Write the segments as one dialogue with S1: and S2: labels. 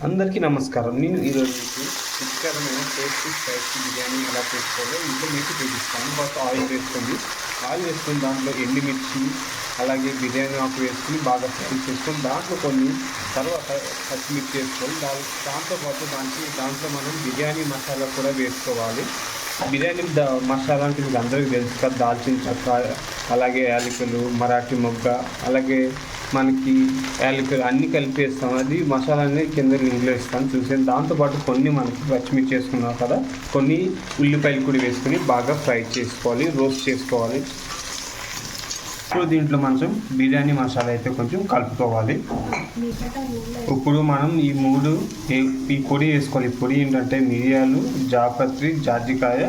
S1: అందరికీ నమస్కారం. నేను ఈరోజు మీకు రుచికరమైన టేస్టీ స్పైసీ బిర్యానీ ఎలా చేసుకోవాలో ఇంట్లో మీకు చూపిస్తాను. ఫస్ట్ ఆయిల్ వేసుకొని దాంట్లో ఎండుమిర్చి అలాగే బిర్యానీ ఆకు వేసుకుని బాగా ఫ్రై చేసుకొని దాంట్లో కొన్ని తర్వాత పచ్చిమిర్చి వేసుకొని దాంతోపాటు దాంట్లో మనం బిర్యానీ మసాలా కూడా వేసుకోవాలి. బిర్యానీ మసాలా అంటే మీకు అందరికీ తెలుసు కదా, దాల్చిన చెక్క అలాగే యాలకులు, మరాఠీ మొగ్గ అలాగే మనకి యాలకులు అన్నీ కలిపేస్తాం. అది మసాలా అనేది కింద లింక్లో ఇస్తాను చూసాను. దాంతోపాటు కొన్ని మనకి పచ్చిమిర్చి వేసుకున్నాం కదా, కొన్ని ఉల్లిపాయలు కూడా వేసుకుని బాగా ఫ్రై చేసుకోవాలి, రోస్ట్ చేసుకోవాలి. ఇప్పుడు దీంట్లో మనం బిర్యానీ మసాలా అయితే కొంచెం కలుపుకోవాలి. ఇప్పుడు మనం ఈ పొడి వేసుకోవాలి. ఈ పొడి ఏంటంటే మిరియాలు, జాపత్రి, జాజికాయ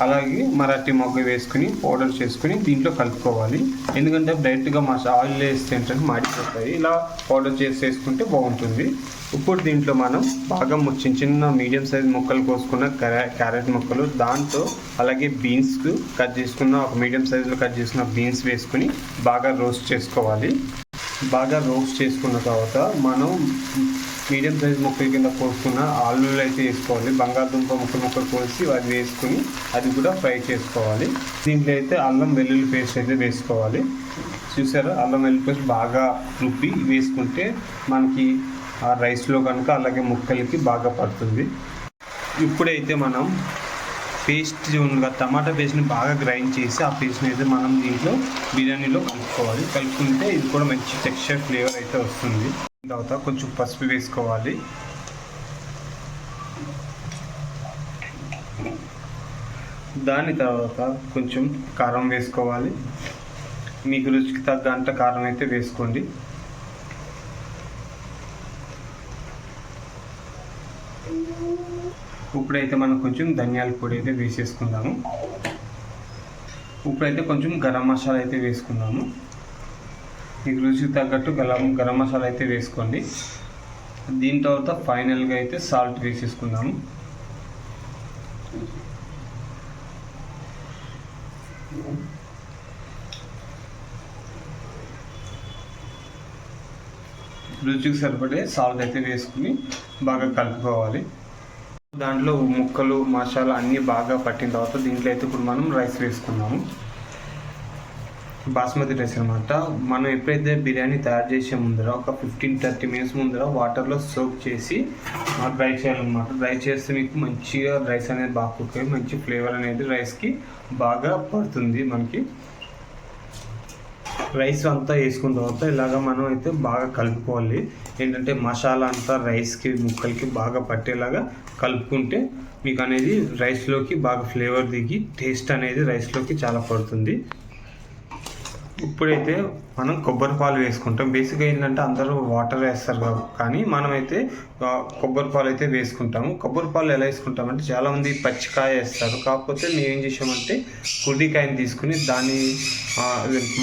S1: అలాగే మరాఠీ మొగ్గ వేసుకుని పౌడర్ చేసుకుని దీంట్లో కలుపుకోవాలి. ఎందుకంటే డైరెక్ట్గా ఆయిల్ వేస్తే ఏంటంటే మాడిపోతాయి. ఇలా పౌడర్ వేసుకుంటే బాగుంటుంది. ఇప్పుడు దీంట్లో మనం బాగా చిన్న మీడియం సైజ్ ముక్కలు కోసుకున్న క్యారెట్ ముక్కలు, దాంతో అలాగే బీన్స్ కట్ చేసుకున్న ఒక మీడియం సైజులో కట్ చేసుకున్న బీన్స్ వేసుకుని బాగా రోస్ట్ చేసుకోవాలి. బాగా రోస్ట్ చేసుకున్న తర్వాత మనం మీడియం సైజ్ ముక్కల కింద కోసుకున్న ఆలులు అయితే వేసుకోవాలి. బంగాళదుంప ముక్కలు కోసి అది వేసుకుని అది కూడా ఫ్రై చేసుకోవాలి. దీంట్లో అయితే అల్లం వెల్లుల్లి పేస్ట్ అయితే వేసుకోవాలి. చూసారా, అల్లం వెల్లుల్లి పేస్ట్ బాగా రుబ్బి వేసుకుంటే మనకి ఆ రైస్లో కనుక అలాగే ముక్కలకి బాగా పడుతుంది. ఇప్పుడైతే మనం పేస్ట్ ఉందిగా, టమాటా పేస్ట్ని బాగా గ్రైండ్ చేసి ఆ పేస్ట్ని అయితే మనం దీంట్లో బిర్యానీలో కలుపుకోవాలి. కలుపుకుంటే ఇది కూడా మంచి టెక్స్చర్ ఫ్లేవర్ అయితే వస్తుంది. తర్వాత కొంచెం పసుపు వేసుకోవాలి. దాని తర్వాత కొంచెం కారం వేసుకోవాలి. మీకు రుచికి తగ్గంత కారం అయితే వేసుకోండి. ఇప్పుడైతే మనం కొంచెం ధనియాల పొడి అయితే వేసేసుకుందాము. ఇప్పుడైతే కొంచెం గరం మసాలా అయితే వేసుకుందాము. మీకు రుచికి తగ్గట్టు గరం మసాలా అయితే వేసుకోండి. దీని తర్వాత ఫైనల్గా అయితే సాల్ట్ వేసేసుకుందాము. రుచికి సరిపడే సాల్ట్ అయితే వేసుకుని బాగా కలుపుకోవాలి. దాంట్లో ముక్కలు మసాలా అన్నీ బాగా పట్టిన తర్వాత దీంట్లో అయితే ఇప్పుడు మనం రైస్ వేసుకున్నాము. బాస్మతి రైస్ అనమాట. మనం ఎప్పుడైతే బిర్యానీ తయారు చేసే ముందర ఒక 15-30 మినిట్స్ ముందర వాటర్లో సోక్ చేసి డ్రై చేయాలన్నమాట. డ్రై చేస్తే మీకు మంచిగా రైస్ అనేది బాగా కుక్ అయ్యి మంచి ఫ్లేవర్ అనేది రైస్కి బాగా పడుతుంది. మనకి రైస్ అంతా వేసుకున్న తర్వాత ఇలాగ మనం అయితే బాగా కలుపుకోవాలి. ఏంటంటే మసాలా అంతా రైస్కి ముక్కలకి బాగా పట్టేలాగా కలుపుకుంటే మీకు అనేది రైస్లోకి బాగా ఫ్లేవర్ దిగి టేస్ట్ అనేది రైస్లోకి చాలా పడుతుంది. ఇప్పుడైతే మనం కొబ్బరి పాలు వేసుకుంటాం. బేసిక్గా ఏంటంటే అందరూ వాటర్ వేస్తారు కానీ మనమైతే కొబ్బరి పాలు అయితే వేసుకుంటాము. కొబ్బరి పాలు ఎలా వేసుకుంటామంటే చాలామంది పచ్చికాయ వేస్తారు. కాకపోతే మేము ఏం చేసామంటే కుర్రికాయని తీసుకుని దాన్ని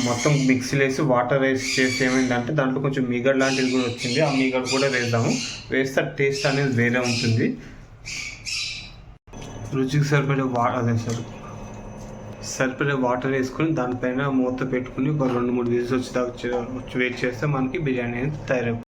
S1: మొత్తం మిక్సీలో వేసి వాటర్ చేసి ఏమైందంటే దాంట్లో కొంచెం మీగడ లాంటిది కూడా వచ్చింది. ఆ మీగడ కూడా వేస్తే టేస్ట్ అనేది వేరే ఉంటుంది. రుచికి సరిపడే వాటర్ వేసుకొని దానిపైన మూత పెట్టుకుని ఒక 2-3 విజిల్స్ వచ్చేదాకా వెయిట్ చేస్తే మనకి బిర్యానీ అనేది తయారవుతుంది.